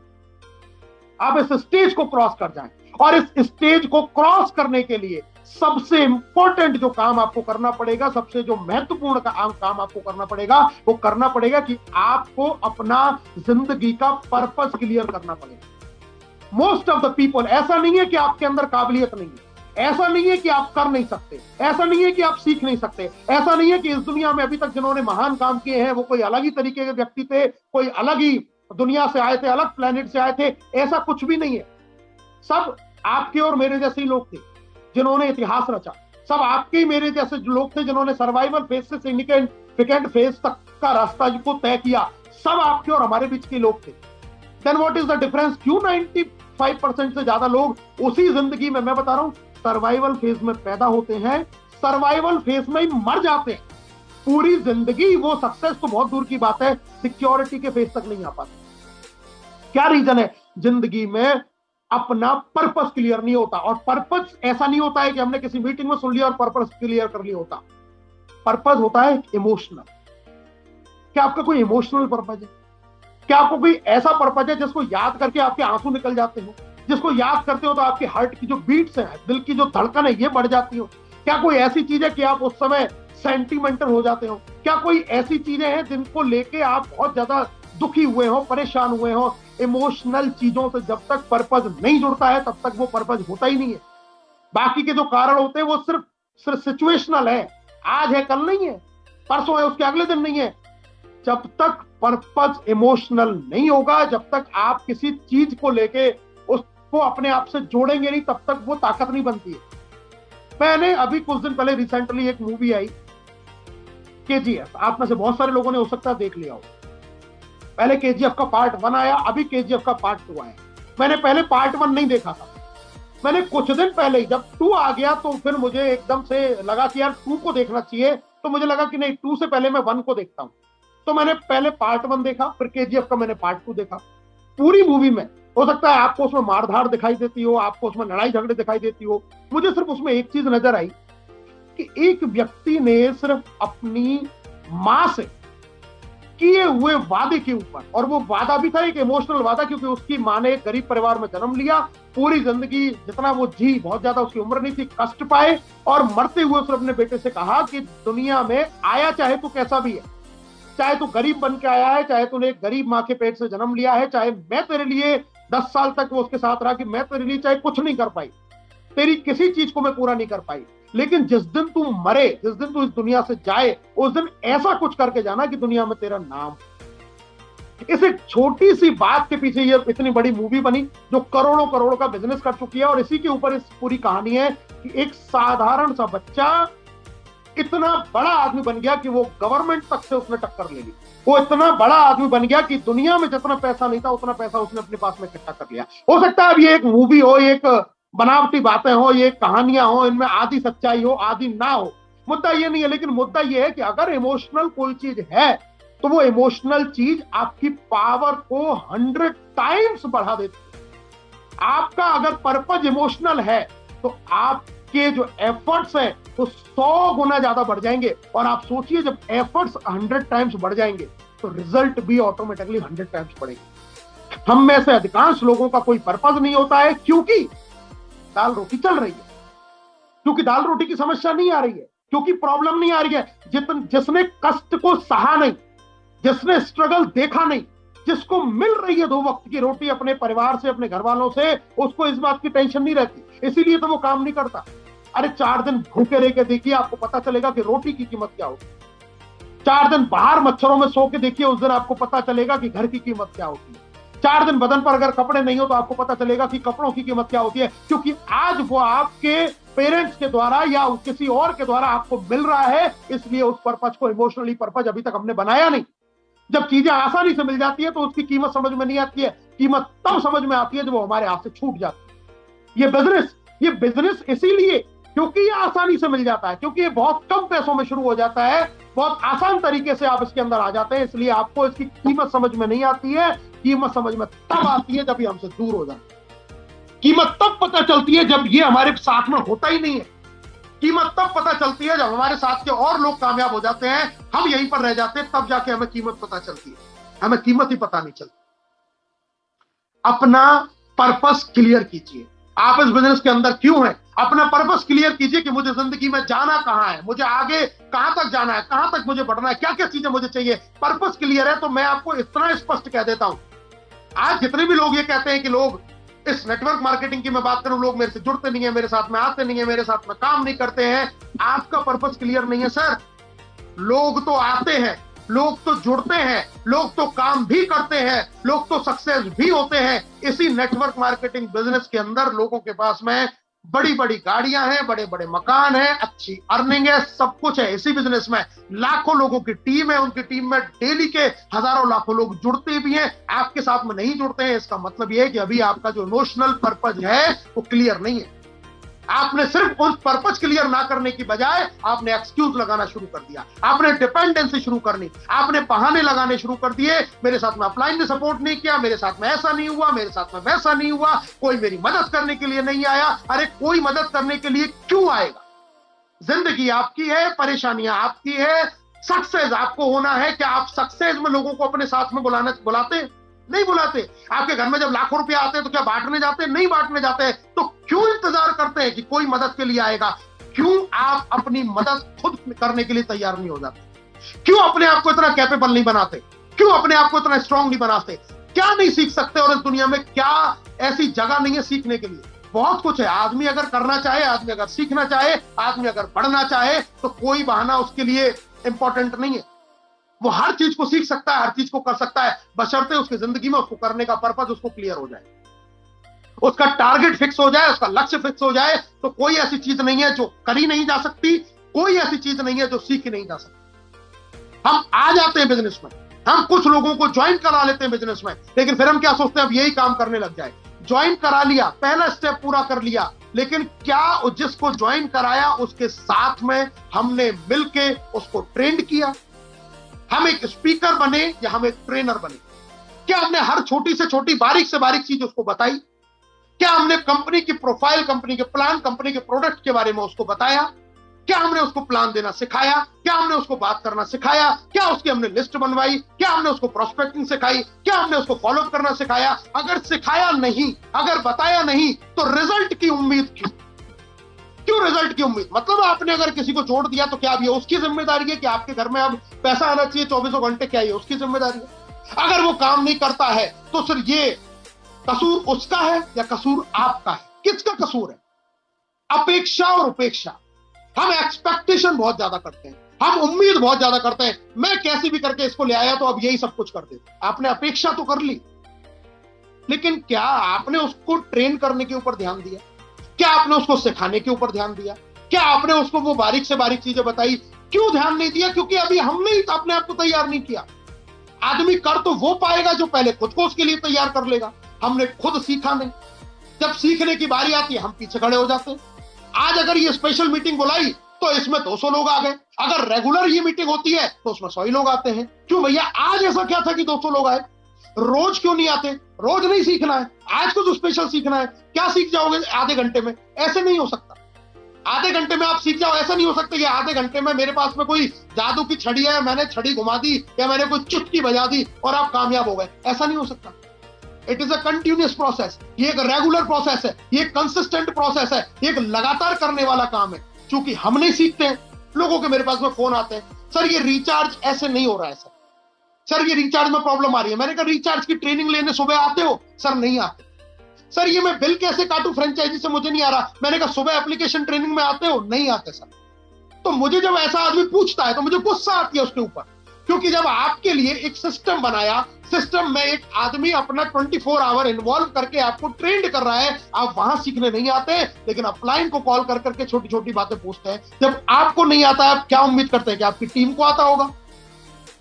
[SPEAKER 1] आप इस स्टेज को क्रॉस कर जाएं। और इस स्टेज को क्रॉस करने के लिए सबसे इंपॉर्टेंट जो काम आपको करना पड़ेगा, सबसे जो महत्वपूर्ण काम आपको करना पड़ेगा, वो करना पड़ेगा कि आपको अपना जिंदगी का पर्पस क्लियर करना पड़ेगा। मोस्ट ऑफ द पीपल, ऐसा नहीं है कि आपके अंदर काबिलियत नहीं है, ऐसा नहीं है कि आप कर नहीं सकते, ऐसा नहीं है कि आप सीख नहीं सकते, ऐसा नहीं है कि इस दुनिया में अभी तक जिन्होंने महान काम किए हैं वो कोई अलग ही तरीके के व्यक्ति थे, कोई अलग ही दुनिया से आए थे, अलग प्लेनेट से आए थे, ऐसा कुछ भी नहीं है। सब आपके और मेरे जैसे ही लोग थे जिन्होंने इतिहास रचा, सब आपके ही मेरे जैसे लोग थे जिन्होंने सर्वाइवल फेज से सिग्निफिकेंट फेज तक का रास्ता को तय किया, सब आपके और हमारे बीच के लोग थे। Then what is the difference? क्यों 95% से ज्यादा लोग उसी जिंदगी में, मैं बता रहा हूं, सर्वाइवल फेज में पैदा होते हैं, सर्वाइवल फेज में ही मर जाते हैं। पूरी जिंदगी वो सक्सेस तो बहुत दूर की बात है, सिक्योरिटी के फेज तक नहीं आ पाते। क्या रीजन है? जिंदगी में अपना पर्पस क्लियर नहीं होता। और पर्पस ऐसा नहीं होता है कि हमने किसी मीटिंग में सुन लिया और पर्पस क्लियर कर लिया होता। पर्पस होता है इमोशनल। क्या आपका कोई इमोशनल पर्पस है? क्या आपको कोई ऐसा पर्पस है जिसको याद करके आपके आंसू निकल जाते हो, जिसको याद करते हो तो आपके हार्ट की जो बीट्स है, दिल की जो धड़कन है, ये बढ़ जाती हो? क्या कोई ऐसी चीज है कि आप उस समय सेंटिमेंटल हो जाते हो? क्या कोई ऐसी चीजें हैं जिनको लेके आप बहुत ज्यादा दुखी हुए हो, परेशान हुए हो? इमोशनल चीजों से जब तक पर्पस नहीं जुड़ता है तब तक वो पर्पस होता ही नहीं है। बाकी के जो कारण होते हैं वो सिर्फ सिचुएशनल है, आज है कल नहीं है, परसों है उसके अगले दिन नहीं है। जब तक पर्पस इमोशनल नहीं होगा, जब तक आप किसी चीज को लेके उसको अपने आप से जोड़ेंगे नहीं, तब तक वो ताकत नहीं बनती है। मैंने अभी कुछ दिन पहले रिसेंटली एक मूवी आई केजीएफ, आप में से बहुत सारे लोगों ने हो सकता है देख लिया हो। पहले केजीएफ का पार्ट 1 आया, अभी केजीएफ का पार्ट 2 आया। मैंने पहले पार्ट 1 नहीं देखा था, मैंने कुछ दिन पहले ही जब 2 आ गया तो फिर मुझे एकदम से लगा कि यार 2 को देखना चाहिए, तो मुझे लगा कि नहीं, 2 से पहले मैं 1 को देखता हूं। तो मैंने पहले पार्ट 1 देखा, फिर केजीएफ का मैंने पार्ट 2 देखा। पूरी मूवी में हो सकता है आपको उसमें मारधाड़ दिखाई देती हो, आपको उसमें लड़ाई झगड़े दिखाई देती हो, मुझे सिर्फ उसमें एक चीज नजर आई कि एक व्यक्ति ने सिर्फ अपनी मां से किए हुए वादे के ऊपर, और वो वादा भी था एक इमोशनल वादा, क्योंकि उसकी मां ने एक गरीब परिवार में जन्म लिया, पूरी जिंदगी जितना वो जी, बहुत ज्यादा उसकी उम्र नहीं थी, कष्ट पाए, और मरते हुए उसने अपने बेटे से कहा कि दुनिया में आया चाहे तू कैसा भी है, चाहे तू गरीब बन के आया है, चाहे तूने एक गरीब माँ के पेट से जन्म लिया है, चाहे मैं तेरे लिए 10 साल तक वो उसके साथ रहा कि मैं तेरे लिए चाहे कुछ नहीं कर पाई, तेरी किसी चीज को मैं पूरा नहीं कर पाई, लेकिन जिस दिन तू मरे, जिस दिन तू इस दुनिया से जाए, उस दिन ऐसा कुछ करके जाना कि दुनिया में तेरा नाम। इस एक छोटी सी बात के पीछे ये इतनी बड़ी मूवी बनी जो करोड़ों करोड़ों का बिजनेस कर चुकी है। और इसी के ऊपर इस पूरी कहानी है कि एक साधारण सा बच्चा इतना बड़ा आदमी बन गया कि वो गवर्नमेंट तक से उसने टक्कर ले ली। वो इतना बड़ा आदमी बन गया कि दुनिया में जितना पैसा नहीं था उतना पैसा उसने अपने पास में इकट्ठा कर लिया। हो सकता है अब ये एक मूवी हो, एक बनावटी बातें हो, ये कहानियां हो, इनमें आधी सच्चाई हो आधी ना हो, मुद्दा ये नहीं है। लेकिन मुद्दा ये है कि अगर इमोशनल कोई चीज है तो वो इमोशनल चीज आपकी पावर को 100 टाइम्स बढ़ा देती है। आपका अगर पर्पज इमोशनल है तो आपके जो एफर्ट्स है तो 100 गुना ज्यादा बढ़ जाएंगे। और आप सोचिए जब एफर्ट्स 100 टाइम्स बढ़ जाएंगे तो रिजल्ट भी ऑटोमेटिकली 100 टाइम्स बढ़ेंगे। हम में से अधिकांश लोगों का कोई पर्पज नहीं होता है क्योंकि दाल रोटी चल रही है, क्योंकि दाल रोटी की समस्या नहीं आ रही है, क्योंकि प्रॉब्लम नहीं आ रही है। जिसने कष्ट को सहा नहीं, जिसने स्ट्रगल देखा नहीं, जिसको मिल रही है 2 वक्त की रोटी अपने परिवार से, अपने घर वालों से, उसको इस बात की टेंशन नहीं रहती, इसीलिए तो वो काम नहीं करता। अरे 4 दिन भूखे रह के देखिए, आपको पता चलेगा कि रोटी की कीमत क्या होती है। 4 दिन बाहर मच्छरों में सो के देखिए, उस दिन आपको पता चलेगा कि घर की कीमत क्या होती है। 4 दिन बदन पर अगर कपड़े नहीं हो तो आपको पता चलेगा कि कपड़ों की कीमत क्या होती है। क्योंकि आज वो आपके पेरेंट्स के द्वारा या किसी और के द्वारा आपको मिल रहा है, इसलिए उस पर्पज को इमोशनली पर्पज अभी तक हमने बनाया नहीं। जब चीजें आसानी से मिल जाती है तो उसकी कीमत समझ में नहीं आती है, कीमत तब समझ में आती है जब वो हमारे हाथ से छूट जाती है। ये बिजनेस इसीलिए क्योंकि ये आसानी से मिल जाता है, क्योंकि ये बहुत कम पैसों में शुरू हो जाता है, बहुत आसान तरीके से आप इसके अंदर आ जाते हैं, इसलिए आपको इसकी कीमत समझ में नहीं आती है। कीमत समझ में तब आती है जब ये हमसे दूर हो जाता है। कीमत तब पता चलती है जब ये हमारे साथ में होता ही नहीं है। कीमत तब पता चलती है जब हमारे साथ के और लोग कामयाब हो जाते हैं, हम यहीं पर रह जाते हैं, तब जाके हमें कीमत पता चलती है। हमें कीमत ही पता नहीं चलती। अपना पर्पस क्लियर कीजिए। आप इस बिजनेस के अंदर क्यों हैं, अपना पर्पस क्लियर कीजिए कि मुझे जिंदगी में जाना कहां है, मुझे आगे कहां तक जाना है, कहां तक मुझे बढ़ना है, क्या क्या चीजें मुझे चाहिए। पर्पस क्लियर है तो मैं आपको इतना स्पष्ट कह देता हूं, आज जितने भी लोग ये कहते हैं कि लोग इस नेटवर्क मार्केटिंग की मैं बात करूं, लोग मेरे से जुड़ते नहीं है, मेरे साथ में आते नहीं है, मेरे साथ में काम नहीं करते हैं, आपका पर्पस क्लियर नहीं है सर। लोग तो आते हैं, लोग तो जुड़ते हैं, लोग तो काम भी करते हैं, लोग तो सक्सेस भी होते हैं। इसी नेटवर्क मार्केटिंग बिजनेस के अंदर लोगों के पास में बड़ी बड़ी गाड़ियां हैं, बड़े बड़े मकान हैं, अच्छी अर्निंग है, सब कुछ है। इसी बिजनेस में लाखों लोगों की टीम है, उनकी टीम में डेली के हजारों लाखों लोग जुड़ते भी हैं, आपके साथ में नहीं जुड़ते हैं। इसका मतलब यह है कि अभी आपका जो इमोशनल पर्पज है वो क्लियर नहीं है। आपने सिर्फ उस पर्पज क्लियर ना करने की बजाय आपने एक्सक्यूज लगाना शुरू कर दिया, आपने डिपेंडेंसी शुरू करनी, आपने बहाने लगाने शुरू कर दिए। मेरे साथ में अपलाइन ने सपोर्ट नहीं किया, मेरे साथ में ऐसा नहीं हुआ, मेरे साथ में वैसा नहीं हुआ, कोई मेरी मदद करने के लिए नहीं आया। अरे कोई मदद करने के लिए क्यों आएगा? जिंदगी आपकी है, परेशानियां आपकी है, सक्सेस आपको होना है। क्या आप सक्सेस में लोगों को अपने साथ में बुलाते नहीं बुलाते? आपके घर में जब लाखों रुपया आते हैं तो क्या बांटने जाते हैं? नहीं बांटने जाते हैं। तो क्यों इंतजार करते हैं कि कोई मदद के लिए आएगा? क्यों आप अपनी मदद खुद करने के लिए तैयार नहीं हो जाते? क्यों अपने आप को इतना कैपेबल नहीं बनाते? क्यों अपने आप को इतना स्ट्रांग नहीं बनाते? क्या नहीं सीख सकते? और इस दुनिया में क्या ऐसी जगह नहीं है सीखने के लिए? बहुत कुछ है। आदमी अगर करना चाहे, आदमी अगर सीखना चाहे, आदमी अगर बढ़ना चाहे, तो कोई बहाना उसके लिए इंपॉर्टेंट नहीं है। वो हर चीज को सीख सकता है, हर चीज को कर सकता है, बशर्ते उसकी जिंदगी में उसको करने का पर्पस उसको क्लियर हो जाए, उसका टारगेट फिक्स हो जाए, उसका लक्ष्य फिक्स हो जाए। तो कोई ऐसी चीज नहीं है जो करी नहीं जा सकती, कोई ऐसी चीज नहीं है जो सीखी नहीं जा सकती। हम आ जाते हैं बिजनेस में, हम कुछ लोगों को ज्वाइन करा लेते हैं बिजनेस में, लेकिन फिर हम क्या सोचते हैं अब यही काम करने लग जाए। ज्वाइन करा लिया, पहला स्टेप पूरा कर लिया, लेकिन क्या जिसको ज्वाइन कराया उसके साथ में हमने मिलके उसको ट्रेंड किया? हम एक स्पीकर बने या हम एक ट्रेनर बने? क्या हमने हर छोटी से छोटी, बारीक से बारीक चीज उसको बताई? क्या हमने कंपनी की प्रोफाइल, कंपनी के प्लान, कंपनी के प्रोडक्ट के बारे में उसको बताया? क्या हमने उसको प्लान देना सिखाया? क्या हमने उसको बात करना सिखाया? क्या उसकी हमने लिस्ट बनवाई? क्या हमने उसको प्रोस्पेक्टिंग सिखाई? क्या हमने उसको फॉलो करना सिखाया? अगर सिखाया नहीं, अगर बताया नहीं, तो रिजल्ट की उम्मीद क्यों? क्यों रिजल्ट की उम्मीद? मतलब आपने अगर किसी को जोड़ दिया तो क्या अब ये उसकी जिम्मेदारी है कि आपके घर में अब पैसा आना चाहिए 24 घंटे? क्या ये उसकी जिम्मेदारी है? अगर वो काम नहीं करता है तो सिर्फ ये कसूर उसका है या कसूर आपका है? किसका कसूर है? अपेक्षा और उपेक्षा। हम एक्सपेक्टेशन बहुत ज्यादा करते हैं, हम उम्मीद बहुत ज्यादा करते हैं। मैं कैसे भी करके इसको ले आया तो अब यही सब कुछ कर दे। आपने अपेक्षा तो कर ली, लेकिन क्या आपने उसको ट्रेन करने के ऊपर ध्यान दिया? क्या आपने उसको सिखाने के ऊपर ध्यान दिया? क्या आपने उसको वो बारीक से बारीक चीजें बताई? क्यों ध्यान नहीं दिया? क्योंकि अभी हमने ही अपने आप को तैयार नहीं किया। आदमी कर तो वो पाएगा जो पहले खुद को उसके लिए तैयार कर लेगा। हमने खुद सीखा नहीं। जब सीखने की बारी आती है हम पीछे खड़े हो जाते हैं। आज अगर ये स्पेशल मीटिंग बुलाई तो इसमें 200 लोग आ गए, अगर रेगुलर ये मीटिंग होती है तो उसमें 100 लोग आते हैं। क्यों भैया? आज ऐसा क्या था कि 200 लोग आए? रोज क्यों नहीं आते? रोज नहीं सीखना है, आज कुछ स्पेशल सीखना है। क्या सीख जाओगे आधे घंटे में? ऐसे नहीं हो सकता। आधे घंटे में आप सीख जाओ, ऐसा नहीं हो सकता कि आधे घंटे में मेरे पास में कोई जादू की छड़ी है, मैंने छड़ी घुमा दी या मैंने कोई चुटकी बजा दी और आप कामयाब हो गए। ऐसा नहीं हो सकता। It is a continuous process. ये एक रेगुलर प्रोसेस है, ये कंसिस्टेंट प्रोसेस है, ये एक लगातार करने वाला काम है। क्योंकि हम नहीं सीखते हैं, लोगों के मेरे पास में फोन आते हैं, सर ये रिचार्ज ऐसे नहीं हो रहा है, सर ये रिचार्ज में प्रॉब्लम आ रही है। मैंने कहा रिचार्ज की ट्रेनिंग लेने सुबह आते हो? सर नहीं आते। सर ये मैं बिल कैसे काटूं फ्रेंचाइजी से, मुझे नहीं आ रहा। मैंने कहा सुबह एप्लीकेशन ट्रेनिंग में आते हो? नहीं आते सर। तो मुझे जब ऐसा आदमी पूछता है तो मुझे गुस्सा आती है उसके ऊपर। क्योंकि जब आपके लिए एक सिस्टम बनाया, सिस्टम में एक आदमी अपना 24 आवर इन्वॉल्व करके आपको ट्रेंड कर रहा है, आप वहां सीखने नहीं आते, लेकिन अपलाइन को कॉल कर करके छोटी छोटी बातें पूछते हैं। जब आपको नहीं आता, आप क्या उम्मीद करते हैं कि आपकी टीम को आता होगा?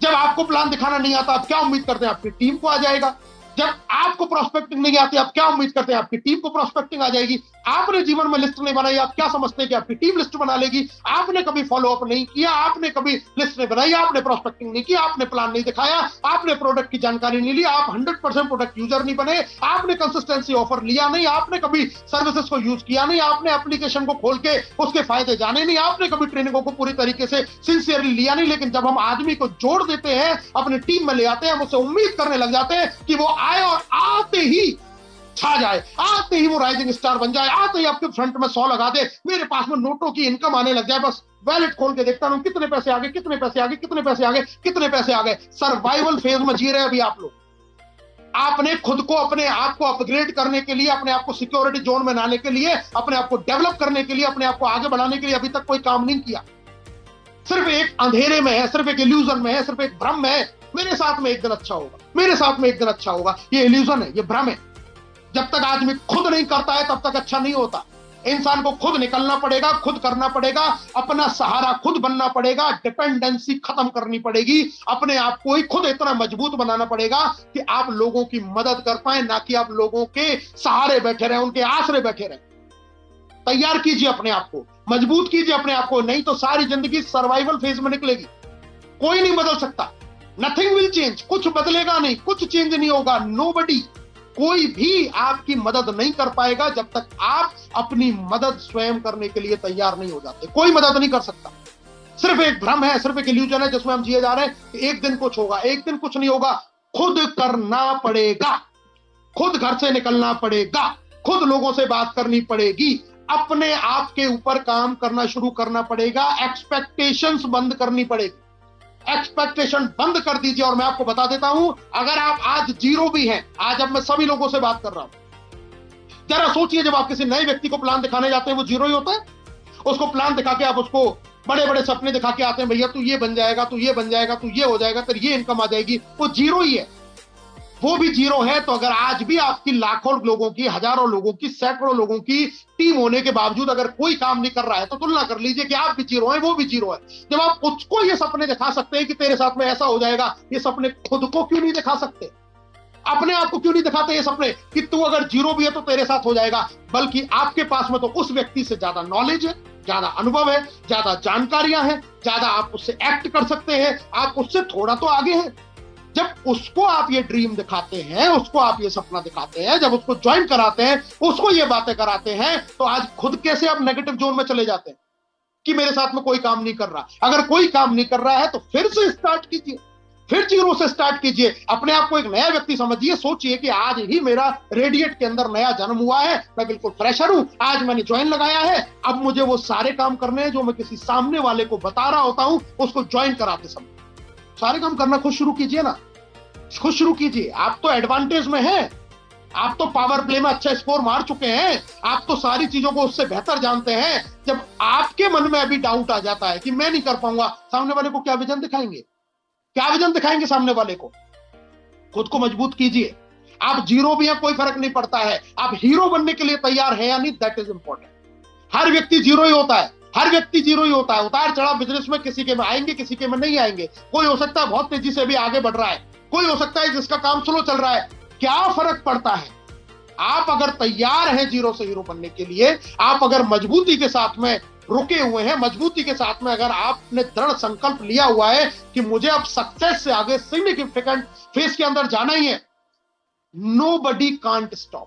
[SPEAKER 1] जब आपको प्लान दिखाना नहीं आता, आप क्या उम्मीद करते हैं आपकी टीम को आ जाएगा? जब आपको प्रोस्पेक्टिंग नहीं आती, आप क्या उम्मीद करते हैं आपकी टीम को प्रोस्पेक्टिंग आ जाएगी? आपने जीवन में लिस्ट नहीं बनाई, आप क्या समझते हैं कि आपकी टीम लिस्ट बना लेगी? आपने कभी फॉलो अप नहीं किया, आपने कभी लिस्ट नहीं बनाई, आपने प्रोस्पेक्टिंग नहीं किया, आपने प्लान नहीं दिखाया, आपने प्रोडक्ट की जानकारी नहीं ली, आप 100% प्रोडक्ट यूजर नहीं बने, आपने कंसिस्टेंसी ऑफर लिया नहीं, आपने कभी सर्विसेज को यूज किया नहीं, आपने एप्लीकेशन को खोल के उसके फायदे जाने नहीं, आपने कभी ट्रेनिंगों को पूरी तरीके से सिंसियरली लिया नहीं। लेकिन जब हम आदमी को जोड़ देते हैं, अपनी टीम में ले आते हैं, हम उससे उम्मीद करने लग जाते हैं कि वो आए और आते ही छा जाए, आते ही वो राइजिंग स्टार बन जाए, आते ही आपके फ्रंट में 100 लगा दे, मेरे पास में नोटों की इनकम आने लग जाए, बस वैलेट खोल के देखता हूं कितने पैसे आ गए, कितने पैसे आ गए, कितने पैसे आ गए, कितने पैसे आ गए। सर्वाइवल फेज में जी रहे हैं अभी आप लोग। आपने खुद को, अपने आप को अपग्रेड करने के लिए, अपने आप को सिक्योरिटी जोन में लाने के लिए, अपने आप को डेवलप करने के लिए, अपने आप को आगे बढ़ाने के लिए अभी तक कोई काम नहीं किया। सिर्फ एक अंधेरे में है, सिर्फ एक इल्यूजन में है, सिर्फ एक भ्रम में है, मेरे साथ में एक दिन अच्छा होगा, मेरे साथ में एक दिन अच्छा होगा। ये इल्यूजन है, ये भ्रम है। जब तक आदमी खुद नहीं करता है तब तक अच्छा नहीं होता। इंसान को खुद निकलना पड़ेगा, खुद करना पड़ेगा, अपना सहारा खुद बनना पड़ेगा, डिपेंडेंसी खत्म करनी पड़ेगी, अपने आप को ही खुद इतना मजबूत बनाना पड़ेगा कि आप लोगों की मदद कर पाए, ना कि आप लोगों के सहारे बैठे रहे, उनके आसरे बैठे रहे। तैयार कीजिए अपने आप को, मजबूत कीजिए अपने आप को, नहीं तो सारी जिंदगी सर्वाइवल फेज में निकलेगी। कोई नहीं बदल सकता, नथिंग विल चेंज, कुछ बदलेगा नहीं, कुछ चेंज नहीं होगा। नोबडी, कोई भी आपकी मदद नहीं कर पाएगा जब तक आप अपनी मदद स्वयं करने के लिए तैयार नहीं हो जाते। कोई मदद नहीं कर सकता। सिर्फ एक भ्रम है, सिर्फ एक इल्यूजन है जिसमें हम जिए जा रहे हैं कि एक दिन कुछ होगा। एक दिन कुछ नहीं होगा, खुद करना पड़ेगा, खुद घर से निकलना पड़ेगा, खुद लोगों से बात करनी पड़ेगी, अपने आप के ऊपर काम करना शुरू करना पड़ेगा, एक्सपेक्टेशंस बंद करनी पड़ेगी। एक्सपेक्टेशन बंद कर दीजिए। और मैं आपको बता देता हूं, अगर आप आज जीरो भी हैं, आज अब मैं सभी लोगों से बात कर रहा हूं, जरा सोचिए, जब आप किसी नए व्यक्ति को प्लान दिखाने जाते हैं वो जीरो ही होता है। उसको प्लान दिखा के आप उसको बड़े बड़े सपने दिखा के आते हैं, भैया तू ये बन जाएगा, तू ये बन जाएगा, तू ये हो जाएगा, तेरी ये इनकम आ जाएगी, वो जीरो ही है। वो भी जीरो है। तो अगर आज भी आपकी लाखों लोगों की, हजारों लोगों की, सैकड़ों लोगों की टीम होने के बावजूद अगर कोई काम नहीं कर रहा है, तो तुलना कर लीजिए कि आप भी जीरो हैं, वो भी जीरो है। जब आप उसको ये सपने दिखा सकते हैं कि तेरे साथ में ऐसा हो जाएगा, ये सपने खुद को क्यों नहीं दिखा सकते? अपने आप को क्यों नहीं दिखाते ये सपने कि तू अगर जीरो भी है तो तेरे साथ हो जाएगा? बल्कि आपके पास में तो उस व्यक्ति से ज्यादा नॉलेज है, ज्यादा अनुभव है, ज्यादा जानकारियां हैं, ज्यादा आप उससे एक्ट कर सकते हैं, आप उससे थोड़ा तो आगे हैं। जब उसको आप ये ड्रीम दिखाते हैं, उसको आप ये सपना दिखाते हैं, जब उसको ज्वाइन कराते हैं, उसको ये बातें कराते हैं, तो आज खुद कैसे आप नेगेटिव जोन में चले जाते हैं कि मेरे साथ में कोई काम नहीं कर रहा? अगर कोई काम नहीं कर रहा है तो फिर से स्टार्ट कीजिए, फिर जीरो से स्टार्ट कीजिए। अपने आप को एक नया व्यक्ति समझिए। सोचिए कि आज ही मेरा रेडिएट के अंदर नया जन्म हुआ है, मैं बिल्कुल फ्रेशर हूं, आज मैंने ज्वाइन लगाया है, अब मुझे वो सारे काम करने हैं जो मैं किसी सामने वाले को बता रहा होता हूं उसको ज्वाइन कराते समय। सारे काम करना खुद शुरू कीजिए ना, खुद शुरू कीजिए। आप तो एडवांटेज में हैं, आप तो पावर प्ले में अच्छा स्कोर मार चुके हैं, आप तो सारी चीजों को उससे बेहतर जानते हैं। जब आपके मन में अभी डाउट आ जाता है कि मैं नहीं कर पाऊंगा, सामने वाले को क्या विजन दिखाएंगे? क्या विजन दिखाएंगे सामने वाले को? खुद को मजबूत कीजिए। आप जीरो भी हैं, कोई फर्क नहीं पड़ता है, आप हीरो बनने के लिए तैयार हैं या नहीं, दैट इज इंपॉर्टेंट। हर व्यक्ति जीरो ही होता है, हर व्यक्ति जीरो ही होता है। उतार चढ़ाव बिजनेस में किसी के में आएंगे, किसी के में नहीं आएंगे। कोई हो सकता है बहुत तेजी से भी आगे बढ़ रहा है, कोई हो सकता है जिसका काम स्लो चल रहा है। क्या फर्क पड़ता है? आप अगर तैयार हैं जीरो से हीरो बनने के लिए, आप अगर मजबूती के साथ में रुके हुए हैं, मजबूती के साथ में अगर आपने दृढ़ संकल्प लिया हुआ है कि मुझे अब सक्सेस से आगे सिग्निफिकेंट फेज के अंदर जाना ही है, नोबडी कांट स्टॉप।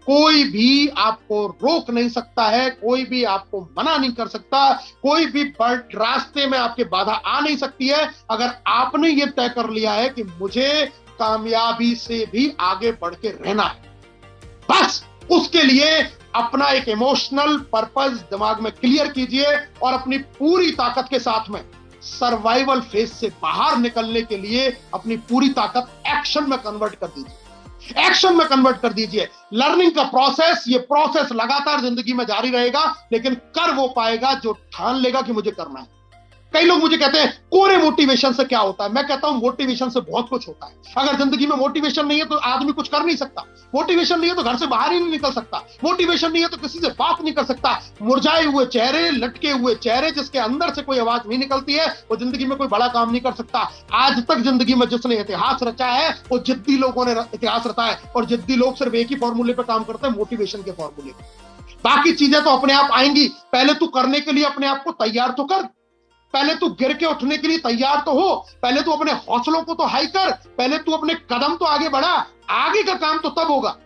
[SPEAKER 1] कोई भी आपको रोक नहीं सकता है, कोई भी आपको मना नहीं कर सकता, कोई भी रास्ते में आपके बाधा आ नहीं सकती है। अगर आपने ये तय कर लिया है कि मुझे कामयाबी से भी आगे बढ़ के रहना है, बस उसके लिए अपना एक इमोशनल पर्पस दिमाग में क्लियर कीजिए और अपनी पूरी ताकत के साथ में सर्वाइवल फेज से बाहर निकलने के लिए अपनी पूरी ताकत एक्शन में कन्वर्ट कर दीजिए। एक्शन में कन्वर्ट कर दीजिए। लर्निंग का प्रोसेस, ये प्रोसेस लगातार जिंदगी में जारी रहेगा, लेकिन कर वो पाएगा जो ठान लेगा कि मुझे करना है। कई लोग मुझे कहते हैं कोरे मोटिवेशन से क्या होता है। मैं कहता हूं मोटिवेशन से बहुत कुछ होता है। अगर जिंदगी में मोटिवेशन नहीं है तो आदमी कुछ कर नहीं सकता। मोटिवेशन नहीं है तो घर से बाहर ही नहीं निकल सकता। मोटिवेशन नहीं है तो किसी से बात नहीं कर सकता। मुरझाए हुए चेहरे, लटके हुए चेहरे, जिसके अंदर से कोई आवाज नहीं निकलती है, वो जिंदगी में कोई बड़ा काम नहीं कर सकता। आज तक जिंदगी में जिसने इतिहास रचा है वो जिद्दी लोगों ने इतिहास रचा है, और जिद्दी लोग सिर्फ एक ही फॉर्मूले पे काम करते हैं, मोटिवेशन के फॉर्मूले पे। बाकी चीजें तो अपने आप आएंगी। पहले तू करने के लिए अपने आप को तैयार तो कर। पहले तू गिर के उठने के लिए तैयार तो हो। पहले तू अपने हौसलों को तो हाई कर। पहले तू अपने कदम तो आगे बढ़ा। आगे का काम तो तब होगा।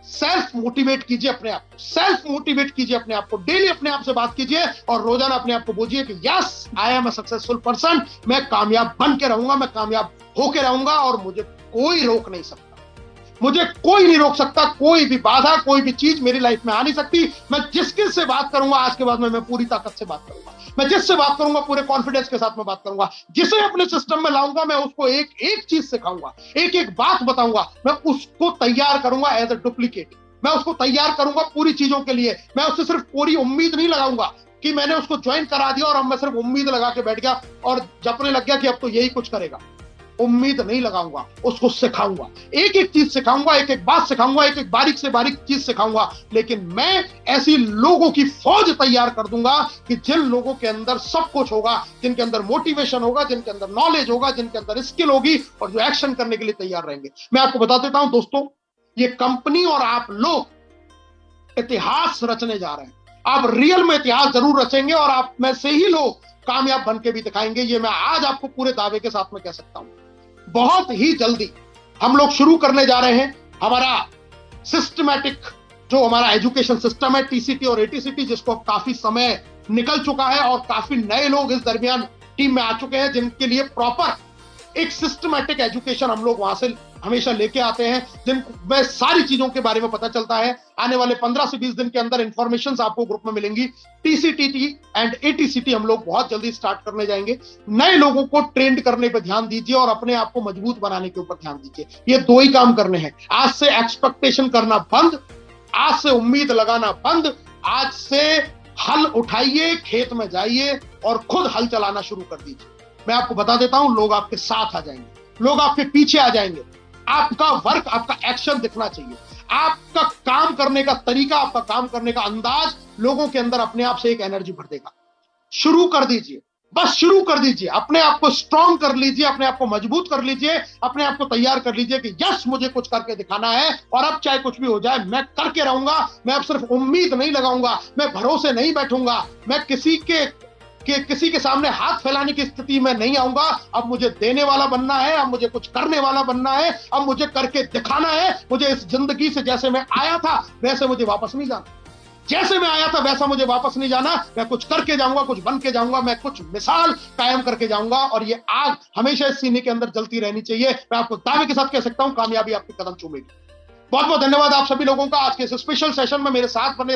[SPEAKER 1] सेल्फ मोटिवेट कीजिए अपने आप को। सेल्फ मोटिवेट कीजिए अपने आप को। डेली अपने आप से बात कीजिए और रोजाना अपने आप को बोलिए कि yes, I am a successful person. मैं कामयाब बन के रहूंगा, मैं कामयाब होके रहूंगा, और मुझे कोई रोक नहीं सकता। मुझे कोई नहीं रोक सकता। कोई भी बाधा, कोई भी चीज मेरी लाइफ में आ नहीं सकती। मैं जिसके से बात करूंगा आज के बाद में, मैं पूरी ताकत से बात करूंगा। मैं जिससे बात करूंगा पूरे कॉन्फिडेंस के साथ में बात करूंगा। जिसे अपने सिस्टम में लाऊंगा, मैं उसको एक एक चीज सिखाऊंगा, एक एक बात बताऊंगा। मैं उसको तैयार करूंगा एज अ डुप्लीकेट। मैं उसको तैयार करूंगा पूरी चीजों के लिए। मैं उससे सिर्फ पूरी उम्मीद नहीं लगाऊंगा कि मैंने उसको ज्वाइन करा दिया और अब मैं सिर्फ उम्मीद लगा के बैठ गया और जपने लग गया कि अब तो यही कुछ करेगा। उम्मीद नहीं लगाऊंगा, उसको सिखाऊंगा। एक एक चीज सिखाऊंगा, एक एक बात सिखाऊंगा, एक एक बारीक से बारीक चीज सिखाऊंगा। लेकिन मैं ऐसी लोगों की फौज तैयार कर दूंगा कि जिन लोगों के अंदर सब कुछ होगा, जिनके अंदर मोटिवेशन होगा, जिनके अंदर नॉलेज होगा, जिनके अंदर स्किल होगी, और जो एक्शन करने के लिए तैयार रहेंगे। मैं आपको बता देता हूं दोस्तों, ये कंपनी और आप लोग इतिहास रचने जा रहे हैं। आप रियल में इतिहास जरूर रचेंगे और आप में से ही लोग कामयाब बन के भी दिखाएंगे। ये मैं आज आपको पूरे दावे के साथ में कह सकता हूं। बहुत ही जल्दी हम लोग शुरू करने जा रहे हैं हमारा सिस्टमैटिक, जो हमारा एजुकेशन सिस्टम है, टीसीटी और एटीसीटी, जिसको काफी समय निकल चुका है और काफी नए लोग इस दरमियान टीम में आ चुके हैं, जिनके लिए प्रॉपर एक सिस्टमैटिक एजुकेशन हम लोग वहां से हमेशा लेके आते हैं, जिनमें सारी चीजों के बारे में पता चलता है। आने वाले 15 से 20 दिन के अंदर इंफॉर्मेशन आपको ग्रुप में मिलेंगी। टीसीटीटी एंड एटीसीटी हम लोग बहुत जल्दी स्टार्ट करने जाएंगे। नए लोगों को ट्रेंड करने पर ध्यान दीजिए और अपने आप को मजबूत बनाने के ऊपर ध्यान दीजिए। ये दो ही काम करने हैं। आज से एक्सपेक्टेशन करना बंद, आज से उम्मीद लगाना बंद। आज से हल उठाइए, खेत में जाइए और खुद हल चलाना शुरू कर दीजिए। मैं आपको बता देता हूं, लोग आपके साथ आ जाएंगे, लोग आपके पीछे आ जाएंगे। आपका वर्क, आपका एक्शन दिखना चाहिए। आपका काम करने का तरीका, आपका काम करने का अंदाज लोगों के अंदर अपने आप से एक एनर्जी भर देगा। शुरू कर दीजिए, बस शुरू कर दीजिए। अपने आप को स्ट्रांग कर लीजिए, अपने आप को मजबूत कर लीजिए, अपने आप को तैयार कर लीजिए कि यस, मुझे कुछ करके दिखाना है और अब चाहे कुछ भी हो जाए मैं करके रहूंगा। मैं अब सिर्फ उम्मीद नहीं लगाऊंगा, मैं भरोसे नहीं बैठूंगा, मैं किसी के सामने हाथ फैलाने की स्थिति में नहीं आऊंगा। अब मुझे देने वाला बनना है, अब मुझे कुछ करने वाला बनना है, अब मुझे करके दिखाना है। मुझे इस जिंदगी से जैसे मैं आया था वैसे मुझे वापस नहीं जाना। जैसे मैं आया था वैसा मुझे वापस नहीं जाना। मैं कुछ करके जाऊंगा, कुछ बन के जाऊंगा, मैं कुछ मिसाल कायम करके जाऊंगा, और ये आग हमेशा इस सीने के अंदर जलती रहनी चाहिए। मैं आपको दावे के साथ कह सकता हूं, कामयाबी आपके कदम चूमेगी। बहुत बहुत धन्यवाद आप सभी लोगों का आज के इस स्पेशल सेशन में मेरे साथ बने